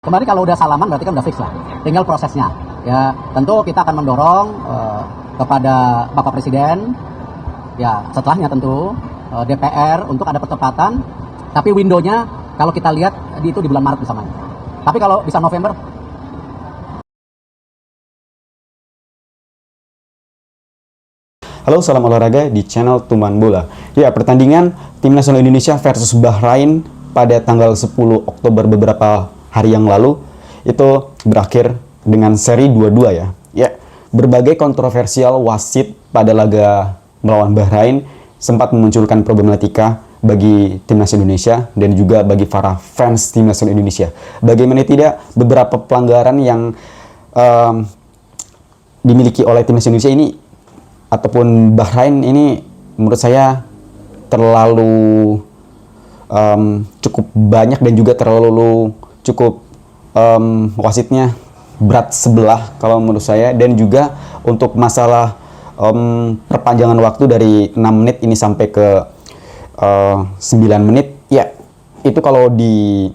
Kemarin kalau udah salaman berarti kan udah fix lah, tinggal prosesnya. Ya tentu kita akan mendorong kepada Bapak Presiden, ya setelahnya tentu DPR untuk ada percepatan. Tapi windownya kalau kita lihat itu di bulan Maret misalnya. Tapi kalau bisa November. Halo, salam olahraga di channel Tumbuhan Bola. Ya, pertandingan Tim Nasional Indonesia versus Bahrain pada tanggal 10 Oktober beberapa hari yang lalu itu berakhir dengan seri 2-2 ya. Ya, berbagai kontroversial wasit pada laga melawan Bahrain sempat memunculkan problematika bagi Timnas Indonesia dan juga bagi para fans Timnas Indonesia. Bagaimana tidak, beberapa pelanggaran yang dimiliki oleh Timnas Indonesia ini ataupun Bahrain ini menurut saya terlalu cukup banyak dan juga terlalu cukup wasitnya berat sebelah kalau menurut saya. Dan juga untuk masalah perpanjangan waktu dari 6 menit ini sampai ke 9 menit ya, itu kalau di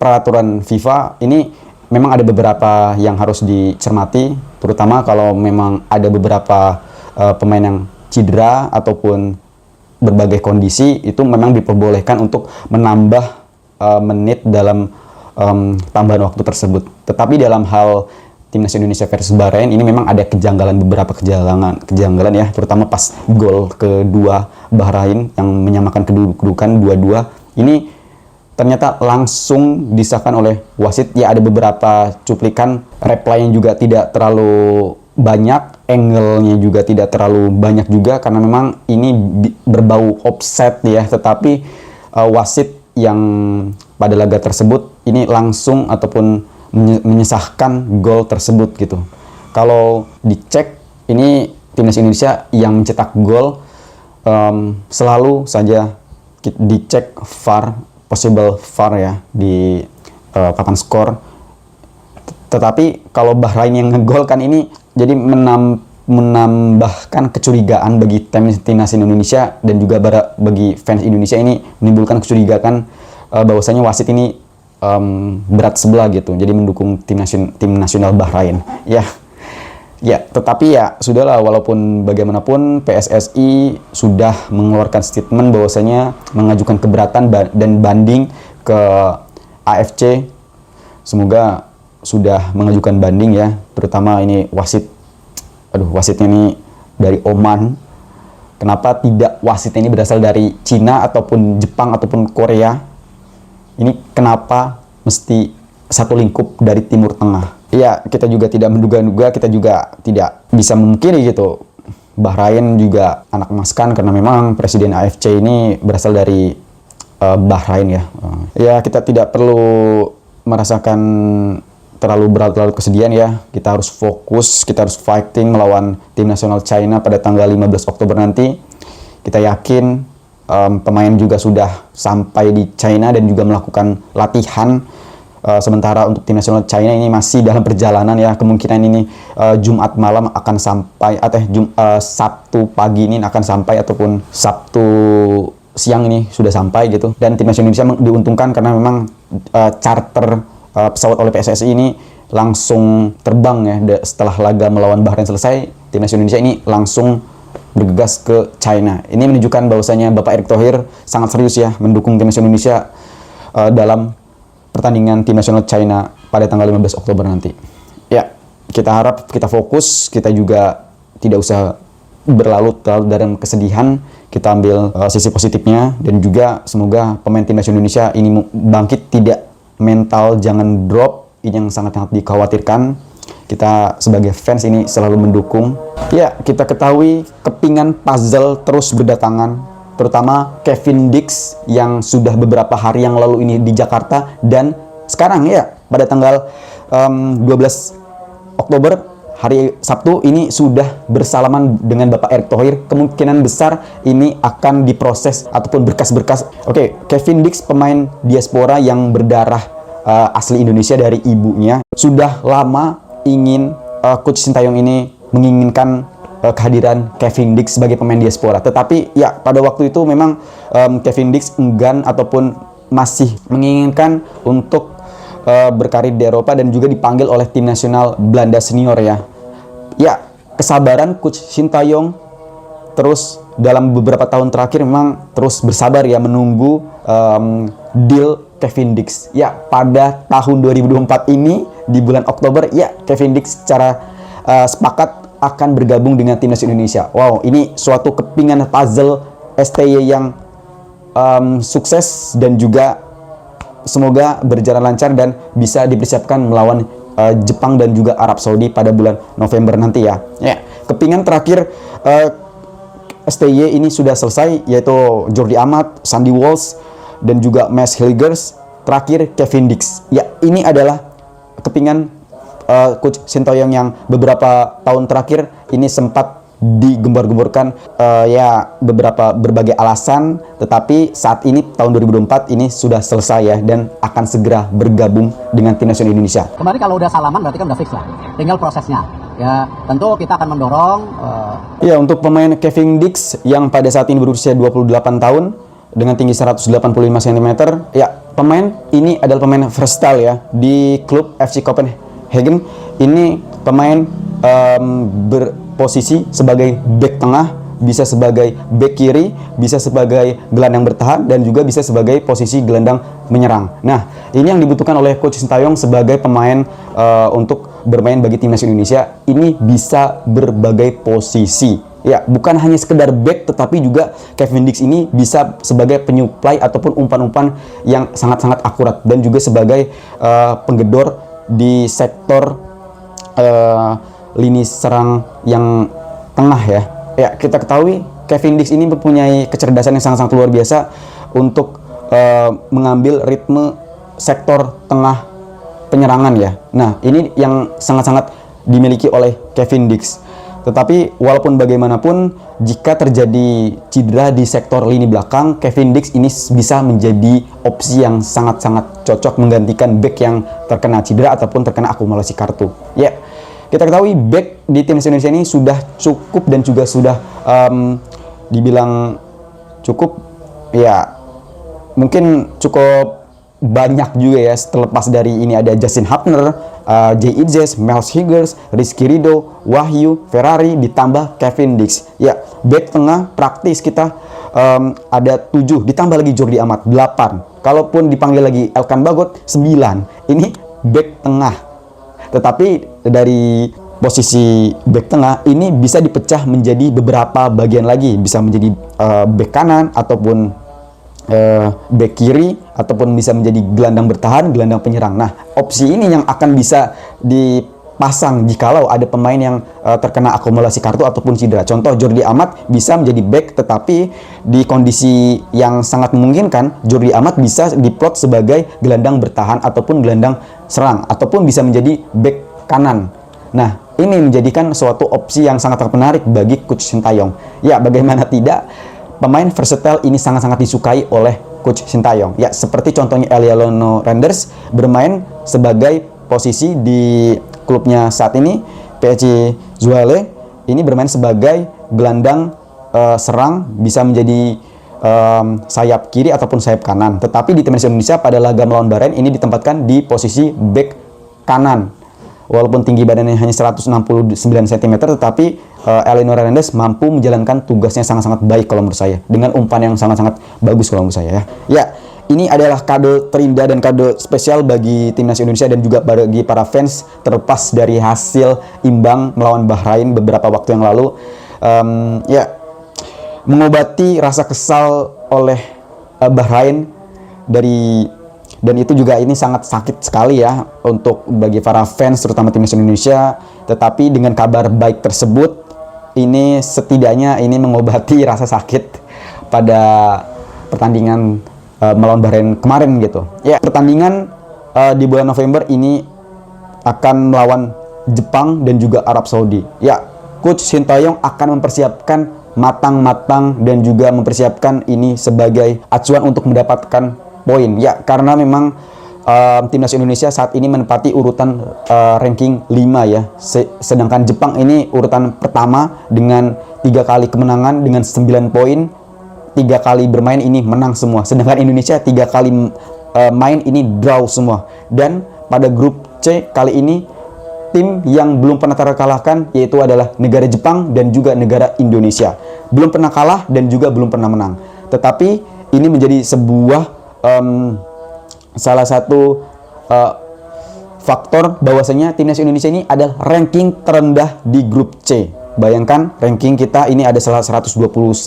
peraturan FIFA ini memang ada beberapa yang harus dicermati, terutama kalau memang ada beberapa pemain yang cedera ataupun berbagai kondisi, itu memang diperbolehkan untuk menambah menit dalam tambahan waktu tersebut. Tetapi dalam hal Timnas Indonesia versus Bahrain ini memang ada beberapa kejanggalan ya, terutama pas gol kedua Bahrain yang menyamakan kedudukan 2-2 ini ternyata langsung disahkan oleh wasit. Ya, ada beberapa cuplikan replay yang juga tidak terlalu banyak, angle-nya juga tidak terlalu banyak juga karena memang ini berbau offside ya. Tetapi wasit yang pada laga tersebut ini langsung ataupun menyesahkan gol tersebut gitu. Kalau dicek ini Timnas Indonesia yang mencetak gol selalu saja dicek VAR, possible VAR ya di papan skor. Tetapi kalau Bahrain yang ngegolkan ini jadi menambahkan kecurigaan bagi Timnas Indonesia dan juga bagi fans Indonesia. Ini menimbulkan kecurigaan bahwasanya wasit ini berat sebelah gitu, jadi mendukung tim nasional Bahrain ya. Tetapi ya sudahlah, walaupun bagaimanapun PSSI sudah mengeluarkan statement bahwasanya mengajukan keberatan dan banding ke AFC. Semoga sudah mengajukan banding ya, terutama ini wasitnya ini dari Oman. Kenapa tidak wasitnya ini berasal dari Cina ataupun Jepang ataupun Korea? Ini kenapa mesti satu lingkup dari Timur Tengah? Ya, kita juga tidak menduga-duga, kita juga tidak bisa memungkiri gitu. Bahrain juga anak emas kan, karena memang Presiden AFC ini berasal dari Bahrain ya. Ya, kita tidak perlu merasakan terlalu berlarut-larut kesedihan ya. Kita harus fokus, kita harus fighting melawan tim nasional China pada tanggal 15 Oktober nanti. Kita yakin pemain juga sudah sampai di China dan juga melakukan latihan. Sementara untuk tim nasional China ini masih dalam perjalanan ya. Kemungkinan ini Jumat malam akan sampai, atau Sabtu pagi ini akan sampai, ataupun Sabtu siang ini sudah sampai gitu. Dan tim nasional Indonesia diuntungkan karena memang charter pesawat oleh PSSI ini langsung terbang ya. Setelah laga melawan Bahrain selesai, tim nasional Indonesia ini langsung bergegas ke China. Ini menunjukkan bahwasanya Bapak Erick Thohir sangat serius ya mendukung tim nasional Indonesia dalam pertandingan tim nasional China pada tanggal 15 Oktober nanti. Ya, kita harap kita fokus, kita juga tidak usah berlarut-larut dalam kesedihan. Kita ambil sisi positifnya, dan juga semoga pemain tim nasional Indonesia ini bangkit, tidak mental jangan drop. Ini yang sangat-sangat dikhawatirkan. Kita sebagai fans ini selalu mendukung. Ya, kita ketahui kepingan puzzle terus berdatangan, terutama Kevin Dix yang sudah beberapa hari yang lalu ini di Jakarta, dan sekarang ya pada tanggal 12 Oktober hari Sabtu ini sudah bersalaman dengan Bapak Erick Thohir. Kemungkinan besar ini akan diproses ataupun berkas-berkas. Oke, Kevin Dix pemain diaspora yang berdarah asli Indonesia dari ibunya. Sudah lama ingin Coach Sintayong ini menginginkan kehadiran Kevin Dix sebagai pemain diaspora. Tetapi ya pada waktu itu memang Kevin Dix enggan ataupun masih menginginkan untuk berkarir di Eropa dan juga dipanggil oleh tim nasional Belanda senior ya. Ya, kesabaran Coach Sintayong terus dalam beberapa tahun terakhir memang terus bersabar ya menunggu deal Kevin Dix. Ya, pada tahun 2024 ini di bulan Oktober ya Kevin Dix secara sepakat akan bergabung dengan timnas Indonesia. Wow, ini suatu kepingan puzzle STY yang sukses dan juga semoga berjalan lancar dan bisa dipersiapkan melawan Jepang dan juga Arab Saudi pada bulan November nanti ya. Ya, kepingan terakhir STY ini sudah selesai, yaitu Jordi Amat, Sandy Walsh, dan juga Mads Hilgers. Terakhir Kevin Dix. Ya, ini adalah kepingan Coach Sintayong yang beberapa tahun terakhir ini sempat digembar-gemborkan ya berbagai alasan, tetapi saat ini tahun 2024 ini sudah selesai ya dan akan segera bergabung dengan timnas Indonesia. Kemarin kalau udah salaman berarti kan udah fix lah, tinggal prosesnya. Ya tentu kita akan mendorong. Ya, untuk pemain Kevin Dix yang pada saat ini berusia 28 tahun dengan tinggi 185 cm, ya pemain ini adalah pemain versatile ya di klub FC Copenhagen. Ini pemain berposisi sebagai bek tengah, bisa sebagai bek kiri, bisa sebagai gelandang bertahan, dan juga bisa sebagai posisi gelandang menyerang. Nah, ini yang dibutuhkan oleh Coach Sintayong sebagai pemain untuk bermain bagi timnas Indonesia. Ini bisa berbagai posisi. Ya, bukan hanya sekedar back, tetapi juga Kevin Dix ini bisa sebagai penyuplai ataupun umpan-umpan yang sangat-sangat akurat, dan juga sebagai penggedor di sektor lini serang yang tengah ya. Ya, kita ketahui Kevin Dix ini mempunyai kecerdasan yang sangat-sangat luar biasa untuk mengambil ritme sektor tengah penyerangan ya. Nah, ini yang sangat-sangat dimiliki oleh Kevin Dix. Tetapi walaupun bagaimanapun, jika terjadi cedera di sektor lini belakang, Kevin Dix ini bisa menjadi opsi yang sangat-sangat cocok menggantikan back yang terkena cedera ataupun terkena akumulasi kartu. Ya, kita ketahui back di timnas Indonesia ini sudah cukup dan juga sudah dibilang cukup, ya mungkin cukup banyak juga ya. Terlepas dari ini ada Justin Hapner, Jay Itzes, Mads Hilgers, Rizky Ridho, Wahyu, Ferrari, ditambah Kevin Dix. Ya, back tengah praktis kita ada 7, ditambah lagi Jordi Amat 8. Kalaupun dipanggil lagi Elkan Bagot 9. Ini back tengah. Tetapi dari posisi back tengah ini bisa dipecah menjadi beberapa bagian lagi, bisa menjadi back kanan ataupun back kiri, ataupun bisa menjadi gelandang bertahan, gelandang penyerang. Nah, opsi ini yang akan bisa dipasang jikalau ada pemain yang terkena akumulasi kartu ataupun cedera. Contoh, Jordi Amat bisa menjadi back, tetapi di kondisi yang sangat memungkinkan Jordi Amat bisa diplot sebagai gelandang bertahan ataupun gelandang serang, ataupun bisa menjadi back kanan. Nah, ini menjadikan suatu opsi yang sangat menarik bagi Coach Sintayong. Ya, bagaimana tidak, pemain versatile ini sangat-sangat disukai oleh Coach Sintayong. Ya, seperti contohnya Eliano Renders bermain sebagai posisi di klubnya saat ini, PSG Zwolle. Ini bermain sebagai gelandang serang, bisa menjadi sayap kiri ataupun sayap kanan. Tetapi di timnas Indonesia pada laga melawan Bahrain ini ditempatkan di posisi back kanan. Walaupun tinggi badannya hanya 169 cm, tetapi Eliano Renders mampu menjalankan tugasnya sangat-sangat baik kalau menurut saya, dengan umpan yang sangat-sangat bagus kalau menurut saya ya. Ya, ini adalah kado terindah dan kado spesial bagi timnas Indonesia dan juga bagi para fans, terlepas dari hasil imbang melawan Bahrain beberapa waktu yang lalu. Ya, mengobati rasa kesal oleh Bahrain dan itu juga ini sangat sakit sekali ya untuk bagi para fans terutama timnas Indonesia. Tetapi dengan kabar baik tersebut, ini setidaknya ini mengobati rasa sakit pada pertandingan melawan Bahrain kemarin gitu. Ya, pertandingan di bulan November ini akan melawan Jepang dan juga Arab Saudi. Ya, Coach Sintayong akan mempersiapkan matang-matang dan juga mempersiapkan ini sebagai acuan untuk mendapatkan poin ya, karena memang timnas Indonesia saat ini menempati urutan ranking 5 ya, sedangkan Jepang ini urutan pertama dengan 3 kali kemenangan dengan 9 poin, 3 kali bermain ini menang semua, sedangkan Indonesia 3 kali main ini draw semua. Dan pada grup C kali ini tim yang belum pernah terkalahkan yaitu adalah negara Jepang dan juga negara Indonesia. Belum pernah kalah dan juga belum pernah menang. Tetapi ini menjadi sebuah salah satu faktor bahwasanya timnas Indonesia ini adalah ranking terendah di grup C. Bayangkan ranking kita ini ada 129,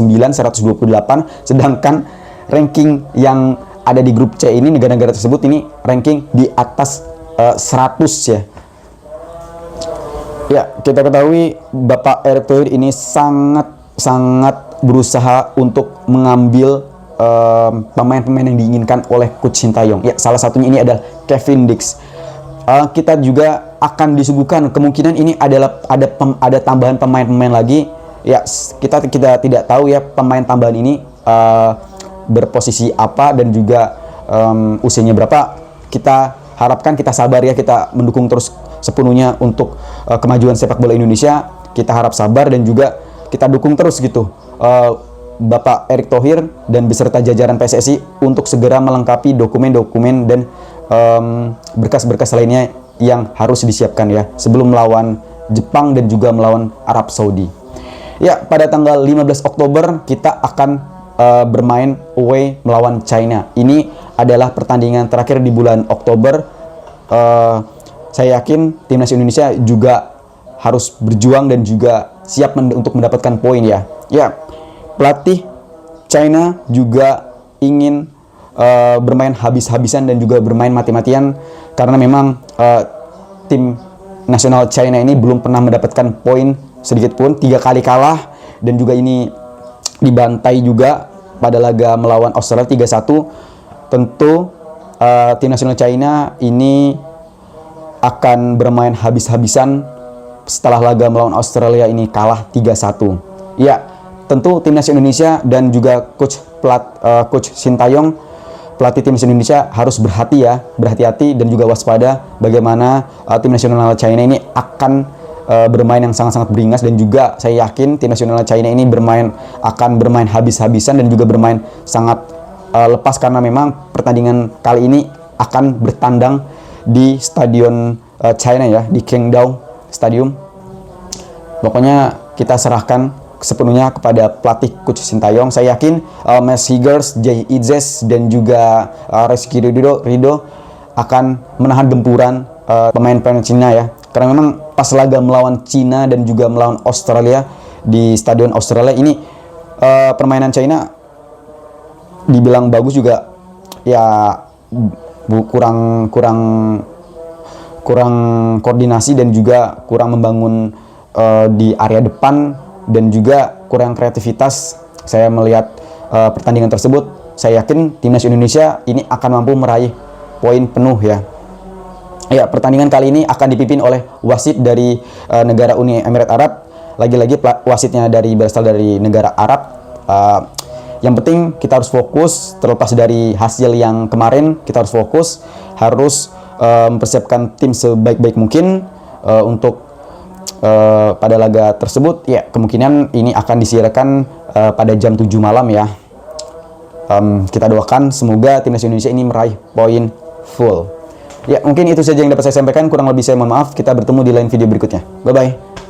128, sedangkan ranking yang ada di grup C ini, negara-negara tersebut ini ranking di atas 100 ya. Ya, kita ketahui Bapak Erick Thohir ini sangat berusaha untuk mengambil pemain-pemain yang diinginkan oleh Coach Sintayong. Ya, salah satunya ini adalah Kevin Dix. Kita juga akan disuguhkan kemungkinan ini adalah ada tambahan pemain-pemain lagi. Ya, kita tidak tahu ya pemain tambahan ini berposisi apa dan juga usianya berapa. Kita harapkan, kita sabar ya, kita mendukung terus sepenuhnya untuk kemajuan sepak bola Indonesia. Kita harap sabar dan juga kita dukung terus gitu Bapak Erick Thohir dan beserta jajaran PSSI untuk segera melengkapi dokumen-dokumen dan berkas-berkas lainnya yang harus disiapkan ya sebelum melawan Jepang dan juga melawan Arab Saudi. Ya, pada tanggal 15 Oktober kita akan bermain away melawan China. Ini adalah pertandingan terakhir di bulan Oktober. Saya yakin timnas Indonesia juga harus berjuang dan juga siap untuk mendapatkan poin ya. Ya, pelatih China juga ingin bermain habis-habisan dan juga bermain mati-matian karena memang tim nasional China ini belum pernah mendapatkan poin sedikit pun, 3 kali kalah dan juga ini dibantai juga pada laga melawan Australia 3-1. Tentu tim nasional China ini akan bermain habis-habisan setelah laga melawan Australia ini kalah 3-1. Ya, tentu timnas Indonesia dan juga Coach Sintayong, pelatih timnas Indonesia harus berhati-hati dan juga waspada bagaimana tim nasional China ini akan bermain yang sangat-sangat beringas, dan juga saya yakin tim nasional China ini akan bermain habis-habisan dan juga bermain sangat lepas karena memang pertandingan kali ini akan bertandang di stadion China ya, di Qingdao Stadium. Pokoknya kita serahkan sepenuhnya kepada pelatih Coach Sintayong. Saya yakin Max Higers, Jay Itzes dan juga Rizky Ridho akan menahan gempuran pemain-pemain Cina ya. Karena memang pas laga melawan Cina dan juga melawan Australia di stadion Australia ini permainan China dibilang bagus juga ya, kurang koordinasi dan juga kurang membangun di area depan dan juga kurang kreativitas. Saya melihat pertandingan tersebut, saya yakin timnas Indonesia ini akan mampu meraih poin penuh ya. Ya, pertandingan kali ini akan dipimpin oleh wasit dari negara Uni Emirat Arab. Lagi-lagi wasitnya berasal dari negara Arab. Yang penting kita harus fokus, terlepas dari hasil yang kemarin, kita harus fokus, harus mempersiapkan tim sebaik-baik mungkin untuk pada laga tersebut. Ya, kemungkinan ini akan disiarkan pada jam 7 malam ya. Kita doakan semoga timnas Indonesia ini meraih poin full. Ya, mungkin itu saja yang dapat saya sampaikan. Kurang lebih saya mohon maaf. Kita bertemu di lain video berikutnya. Bye-bye.